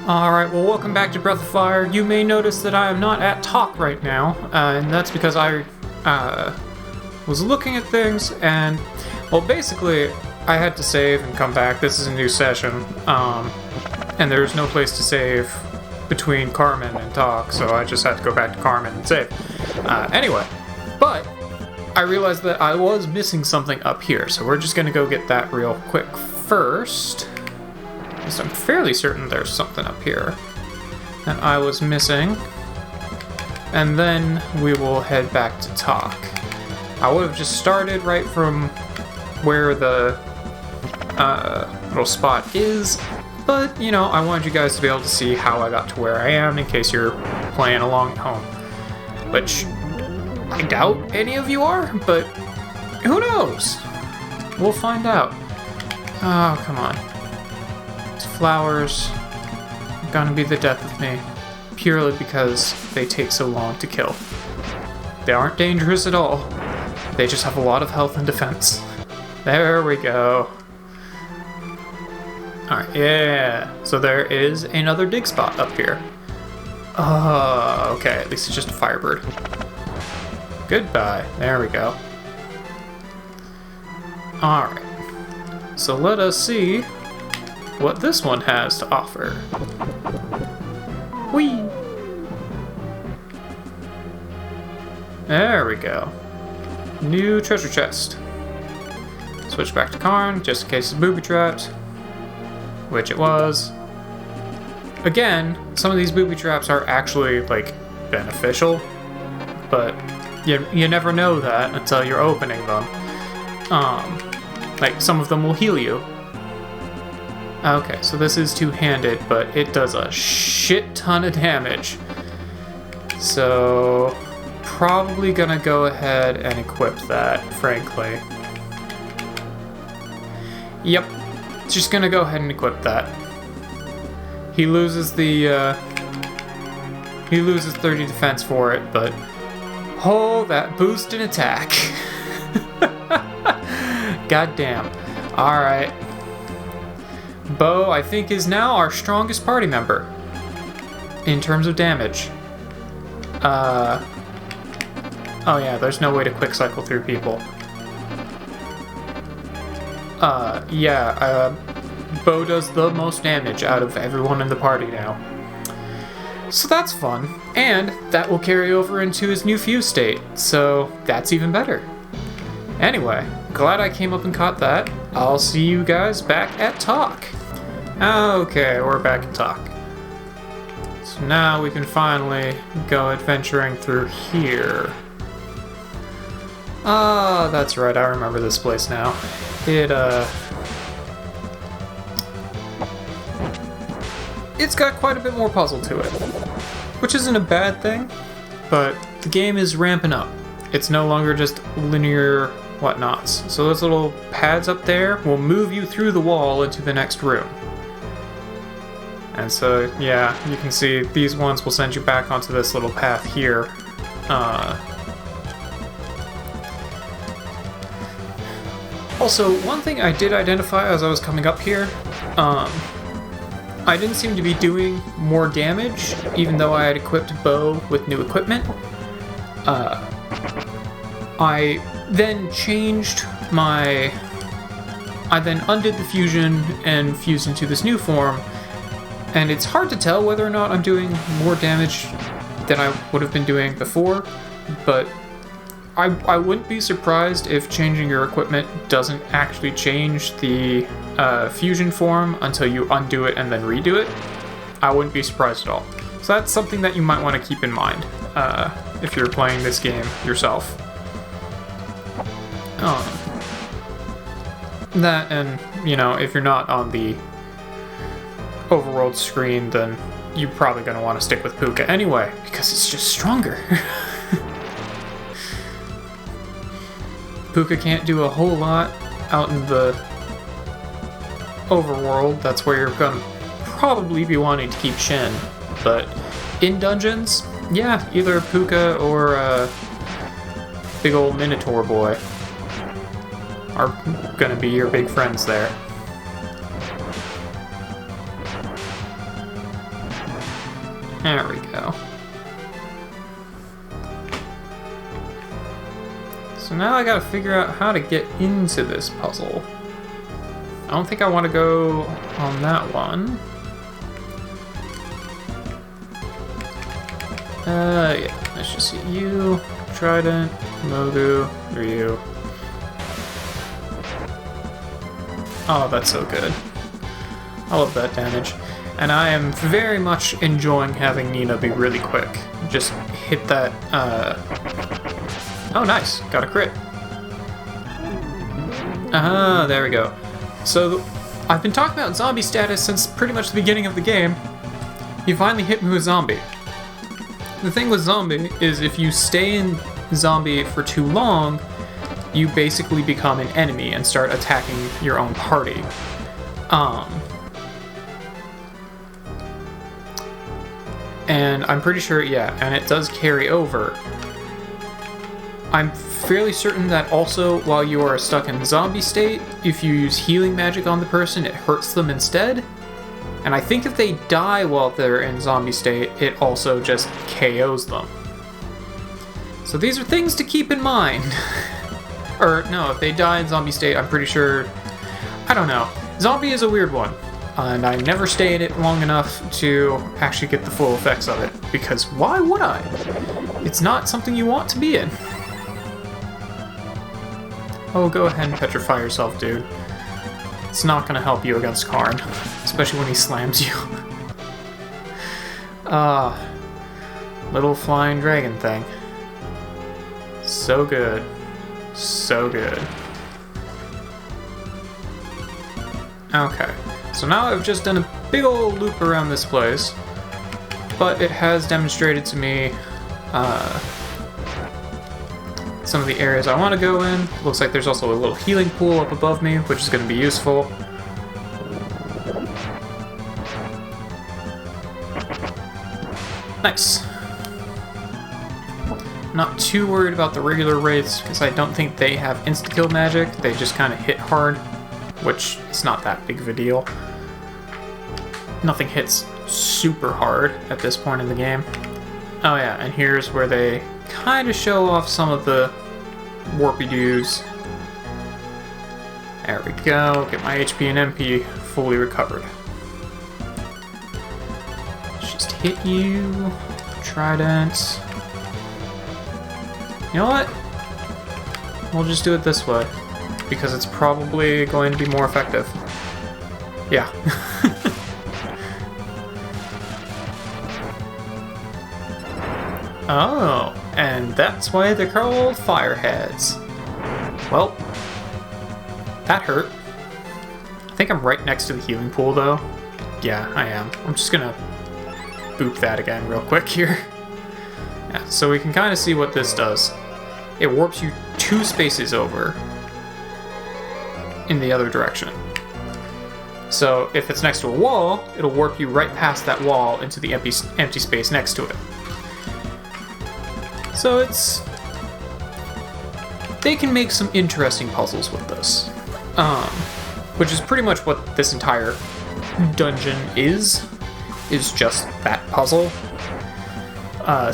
Alright, well welcome back to Breath of Fire. You may notice that I am not at Tock right now, and that's because I was looking at things and, well basically, I had to save and come back. This is a new session, and there's no place to save between Carmen and Tock, so I just had to go back to Carmen and save. Anyway, but I realized that I was missing something up here, so we're just gonna go get that real quick first. So I'm fairly certain there's something up here that I was missing. And then we will head back to Tock. I would have just started right from where the little spot is, but, you know, I wanted you guys to be able to see how I got to where I am in case you're playing along at home. Which, I doubt any of you are, but who knows? We'll find out. Oh, come on. Flowers are gonna be the death of me, purely because they take so long to kill. They aren't dangerous at all. They just have a lot of health and defense. There we go. Alright, yeah. So there is another dig spot up here. Okay, at least it's just a firebird. Goodbye. There we go. Alright. So let us see what this one has to offer. Whee! There we go. New treasure chest. Switch back to Karn, just in case it's booby trapped. Which it was. Again, some of these booby traps are actually, like, beneficial. But you never know that until you're opening them. Like, some of them will heal you. Okay, so this is two-handed, but it does a shit ton of damage. So, probably gonna go ahead and equip that, frankly. Yep, just gonna go ahead and equip that. He loses the, he loses 30 defense for it, but oh, that boost in attack. Goddamn. Alright. Bo, I think, is now our strongest party member in terms of damage. Oh yeah, there's no way to quick cycle through people. Bo does the most damage out of everyone in the party now. So that's fun, and that will carry over into his new fuse state, so that's even better. Anyway, glad I came up and caught that. I'll see you guys back at Tock. Okay, we're back at Tock. So now we can finally go adventuring through here. Ah, that's right, I remember this place now. It's got quite a bit more puzzle to it, which isn't a bad thing, but the game is ramping up. It's no longer just linear whatnots. So those little pads up there will move you through the wall into the next room. And so, yeah, you can see these ones will send you back onto this little path here. Also, one thing I did identify as I was coming up here, I didn't seem to be doing more damage, even though I had equipped Bo with new equipment. I then undid the fusion and fused into this new form, and it's hard to tell whether or not I'm doing more damage than I would have been doing before, but I wouldn't be surprised if changing your equipment doesn't actually change the fusion form until you undo it and then redo it. I wouldn't be surprised at all. So that's something that you might want to keep in mind if you're playing this game yourself. That, and, you know, if you're not on the overworld screen, then you're probably going to want to stick with Puka anyway, because it's just stronger. Puka can't do a whole lot out in the overworld. That's where you're going to probably be wanting to keep Shin. But in dungeons, yeah, either Puka or big old Minotaur boy are going to be your big friends there. There we go. So now I gotta figure out how to get into this puzzle. I don't think I want to go on that one. Yeah, let's just see you, Trident, Mogu, Ryu. Oh, that's so good. I love that damage. And I am very much enjoying having Nina be really quick. Just hit that, Oh, nice. Got a crit. There we go. So, I've been talking about zombie status since pretty much the beginning of the game. You finally hit me with zombie. The thing with zombie is if you stay in zombie for too long, you basically become an enemy and start attacking your own party. And I'm pretty sure, yeah, and it does carry over. I'm fairly certain that also, while you are stuck in zombie state, if you use healing magic on the person, it hurts them instead. And I think if they die while they're in zombie state, it also just KOs them. So these are things to keep in mind. Or, no, if they die in zombie state, I'm pretty sure... I don't know. Zombie is a weird one. And I never stay in it long enough to actually get the full effects of it. Because why would I? It's not something you want to be in. Oh, go ahead and petrify yourself, dude. It's not gonna help you against Karn. Especially when he slams you. Little flying dragon thing. So good. So good. Okay. So now I've just done a big old loop around this place, but it has demonstrated to me some of the areas I want to go in. Looks like there's also a little healing pool up above me, which is going to be useful. Nice. Not too worried about the regular wraiths, because I don't think they have insta-kill magic. They just kind of hit hard, which is not that big of a deal. Nothing hits super hard at this point in the game. Oh yeah, and here's where they kind of show off some of the warpy-doos. There we go, get my HP and MP fully recovered. Let's just hit you, Trident. You know what? We'll just do it this way, because it's probably going to be more effective. Yeah. Oh, and that's why they're called fireheads. Well, that hurt. I think I'm right next to the healing pool, though. Yeah, I am. I'm just gonna boop that again real quick here. Yeah, so we can kind of see what this does. It warps you 2 spaces over in the other direction. So if it's next to a wall, it'll warp you right past that wall into the empty space next to it. So they can make some interesting puzzles with this. Which is pretty much what this entire dungeon is just that puzzle.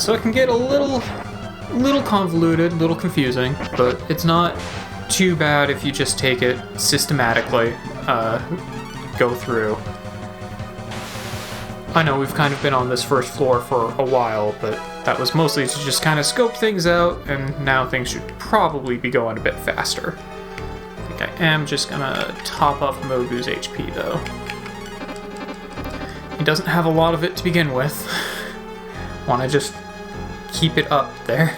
So it can get a little convoluted, a little confusing, but it's not too bad if you just take it systematically, go through. I know we've kind of been on this first floor for a while, but that was mostly to just kind of scope things out, and now things should probably be going a bit faster. I think I am just gonna top off Mogu's HP, though. He doesn't have a lot of it to begin with. Want to just keep it up there.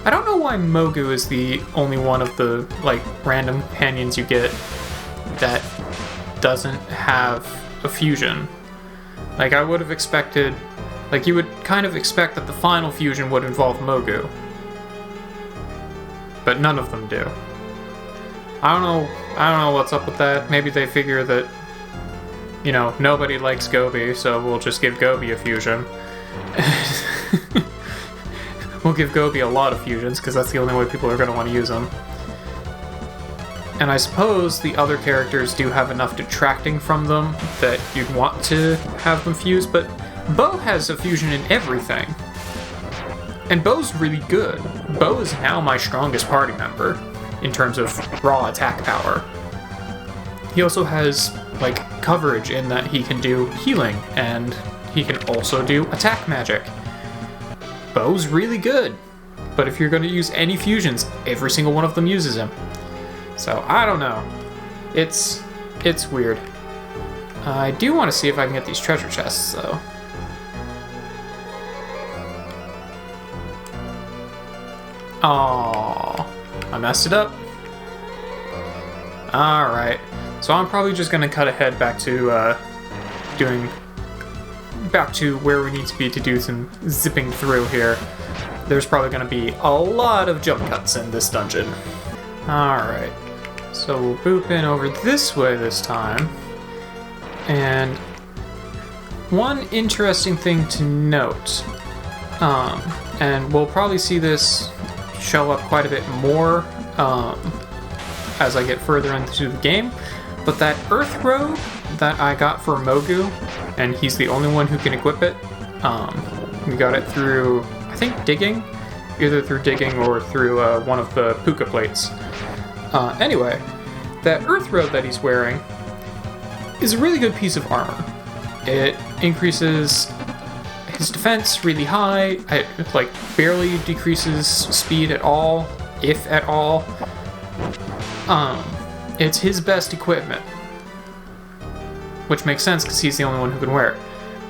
I don't know why Mogu is the only one of the, like, random companions you get that doesn't have a fusion. Like, I would have expected... Like, you would kind of expect that the final fusion would involve Mogu. But none of them do. I don't know what's up with that. Maybe they figure that, you know, nobody likes Gobi, so we'll just give Gobi a fusion. We'll give Gobi a lot of fusions, because that's the only way people are going to want to use them. And I suppose the other characters do have enough detracting from them that you'd want to have them fuse, but Bo has a fusion in everything. And Bo's really good. Bo is now my strongest party member in terms of raw attack power. He also has, like, coverage in that he can do healing, and he can also do attack magic. Bo's really good. But if you're going to use any fusions, every single one of them uses him. So, I don't know. It's weird. I do want to see if I can get these treasure chests, though. Aww, I messed it up. Alright, so I'm probably just going to cut ahead back to where we need to be to do some zipping through here. There's probably going to be a lot of jump cuts in this dungeon. Alright, so we'll boop in over this way this time. And one interesting thing to note, and we'll probably see this show up quite a bit more as I get further into the game, but that Earth Robe that I got for Mogu, and he's the only one who can equip it, we got it through, I think, digging, either through digging or through one of the puka plates. Anyway, that Earth Robe that he's wearing is a really good piece of armor. It increases his defense really high. It, like, barely decreases speed at all, if at all. It's his best equipment, which makes sense because he's the only one who can wear it.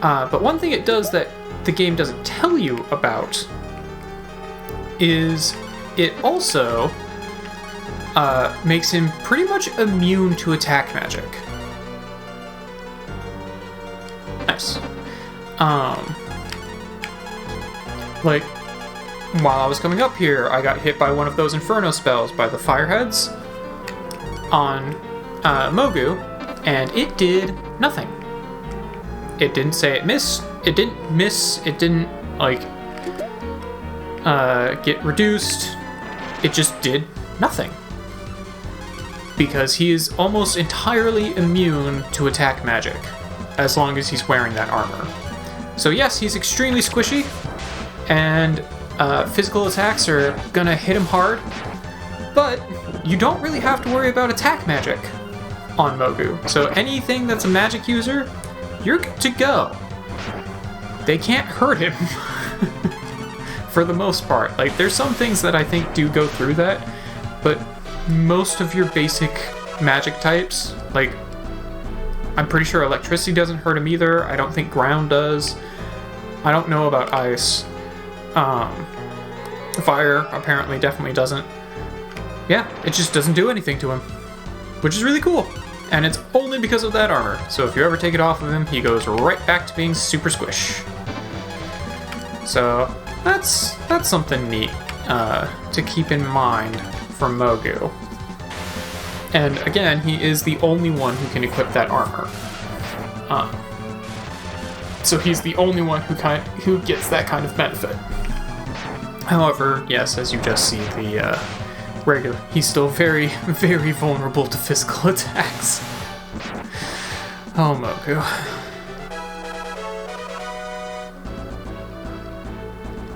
But one thing it does that the game doesn't tell you about is it also makes him pretty much immune to attack magic. Nice. Like, while I was coming up here, I got hit by one of those Inferno spells by the Fireheads on Mogu, and it did nothing. It didn't say it missed. It didn't miss. It didn't, like, get reduced. It just did nothing. Because he is almost entirely immune to attack magic, as long as he's wearing that armor. So yes, he's extremely squishy, and physical attacks are gonna hit him hard, but you don't really have to worry about attack magic on Mogu. So anything that's a magic user, you're good to go. They can't hurt him, for the most part. Like, there's some things that I think do go through that, but most of your basic magic types, like, I'm pretty sure electricity doesn't hurt him either. I don't think ground does. I don't know about ice. Fire apparently definitely doesn't. Yeah, it just doesn't do anything to him, which is really cool. And it's only because of that armor. So if you ever take it off of him, he goes right back to being super squish. So that's something neat to keep in mind for Mogu. And again, he is the only one who can equip that armor. So he's the only one who gets that kind of benefit. However, yes, as you just see, the he's still very, very vulnerable to physical attacks. Oh, Mogu.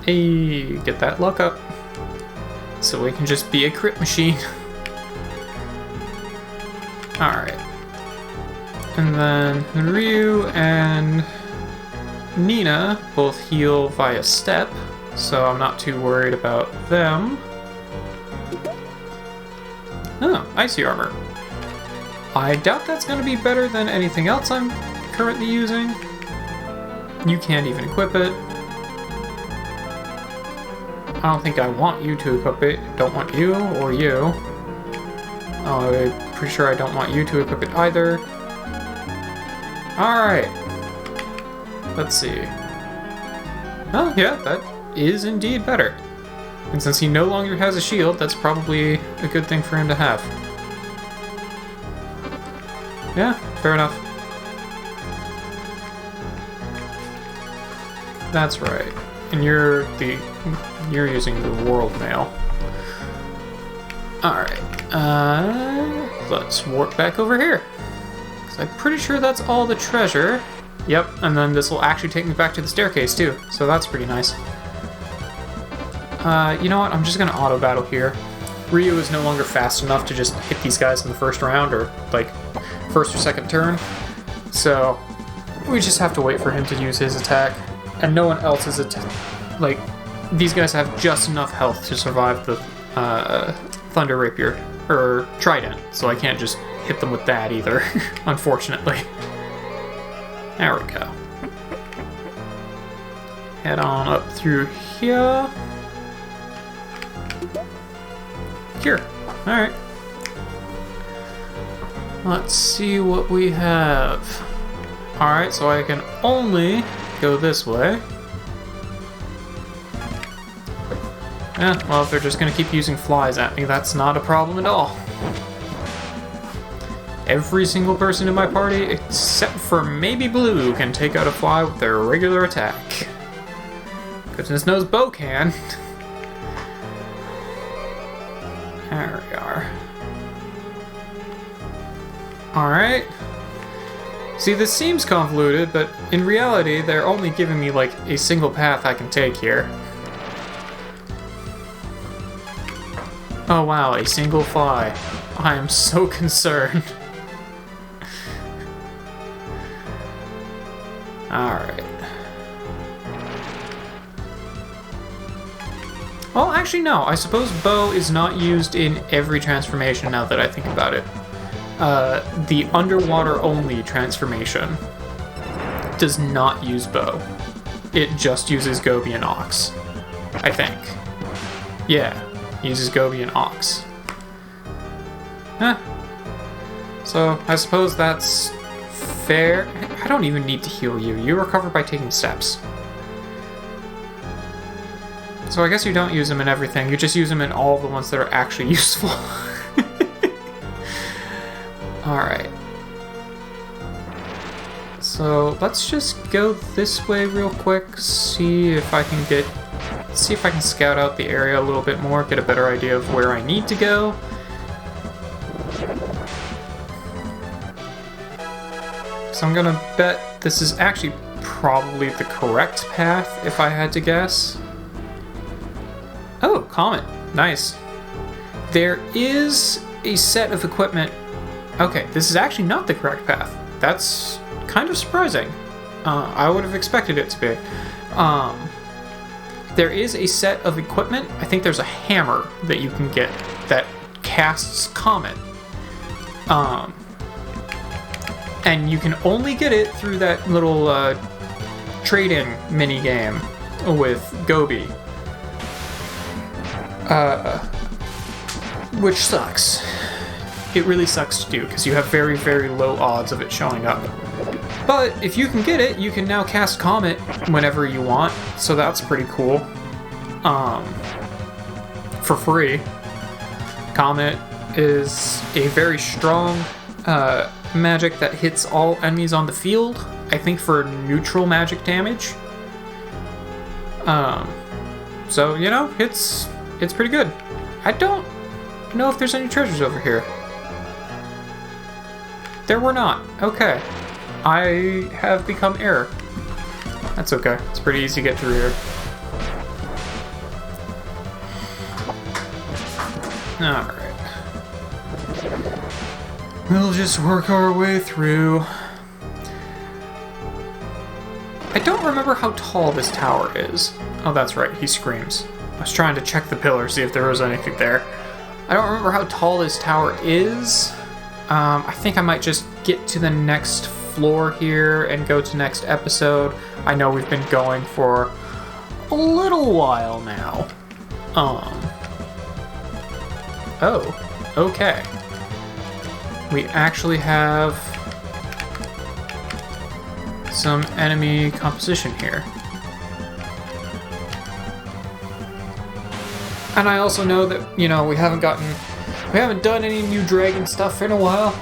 Hey, get that luck up, so we can just be a crit machine. Alright. And then Ryu and Nina both heal via step, so I'm not too worried about them. Oh, icy armor. I doubt that's going to be better than anything else I'm currently using. You can't even equip it. I don't think I want you to equip it. Don't want you or you. Oh, I'm pretty sure I don't want you to equip it either. Alright. Let's see. Oh, yeah, that is indeed better. And since he no longer has a shield, that's probably a good thing for him to have. Yeah, fair enough. That's right. And you're using the world mail. Alright. Let's warp back over here. 'Cause I'm pretty sure that's all the treasure. Yep, and then this will actually take me back to the staircase too, so that's pretty nice. You know what? I'm just gonna auto battle here. Ryu is no longer fast enough to just hit these guys in the first round or like first or second turn, so we just have to wait for him to use his attack, and no one else's attack. Like, these guys have just enough health to survive the Thunder Rapier or Trident, so I can't just hit them with that either, unfortunately. There we go. Head on up through here. Here. Alright. Let's see what we have. Alright, so I can only go this way. Yeah, well, if they're just gonna keep using flies at me, that's not a problem at all. Every single person in my party, except for maybe Blue, can take out a fly with their regular attack. Goodness knows Bo can. There we are. Alright. See, this seems convoluted, but in reality, they're only giving me, like, a single path I can take here. Oh wow, a single fly. I am so concerned. Alright. Well, actually no. I suppose Bow is not used in every transformation now that I think about it. The underwater only transformation does not use Bow. It just uses Gobi and Ox, I think. Yeah, uses Gobi and Ox. Huh. So, I suppose that's fair. I don't even need to heal you. You recover by taking steps. So I guess you don't use them in everything. You just use them in all the ones that are actually useful. Alright. So let's just go this way real quick. See if I can scout out the area a little bit more, get a better idea of where I need to go. So I'm gonna bet this is actually probably the correct path, if I had to guess. Oh, Comet. Nice. There is a set of equipment. Okay, this is actually not the correct path. That's kind of surprising. I would have expected it to be. There is a set of equipment. I think there's a hammer that you can get that casts Comet. And you can only get it through that little trade-in mini-game with Gobi. Which sucks. It really sucks to do, because you have very, very low odds of it showing up. But if you can get it, you can now cast Comet whenever you want, so that's pretty cool. For free. Comet is a very strong magic that hits all enemies on the field, I think for neutral magic damage. So, you know, it's pretty good. I don't know if there's any treasures over here. There were not. Okay. I have become error. That's okay. It's pretty easy to get through here. Alright. We'll just work our way through. I don't remember how tall this tower is. Oh, that's right. He screams. I was trying to check the pillar, see if there was anything there. I don't remember how tall this tower is. I think I might just get to the next floor here and go to next episode. I know we've been going for a little while now. Oh, okay. We actually have some enemy composition here. And I also know that, you know, we haven't done any new dragon stuff in a while.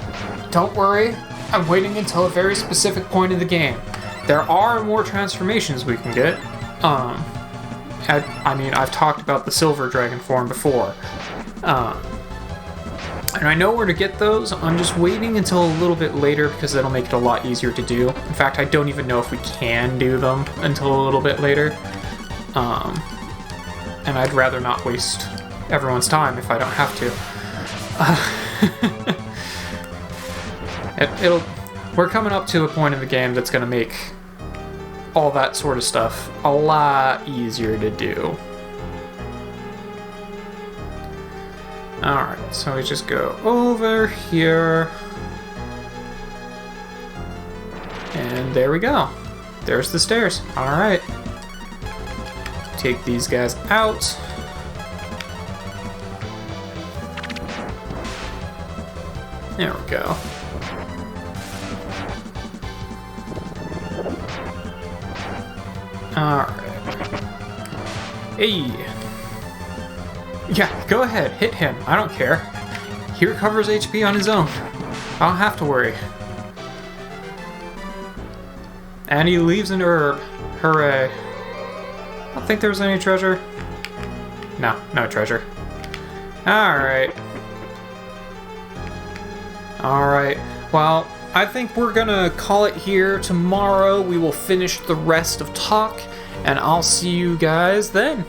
Don't worry, I'm waiting until a very specific point in the game. There are more transformations we can get. I mean, I've talked about the silver dragon form before. And I know where to get those. I'm just waiting until a little bit later because that'll make it a lot easier to do. In fact, I don't even know if we can do them until a little bit later. And I'd rather not waste everyone's time if I don't have to. We're coming up to a point in the game that's going to make all that sort of stuff a lot easier to do. Alright, so we just go over here. And there we go. There's the stairs. Alright. Take these guys out. There we go. Alright. Hey! Yeah, go ahead, hit him. I don't care. He recovers HP on his own. I don't have to worry. And he leaves an herb. Hooray. I don't think there was any treasure. No, no treasure. Alright. Alright. Well, I think we're gonna call it here. Tomorrow we will finish the rest of Tock, and I'll see you guys then.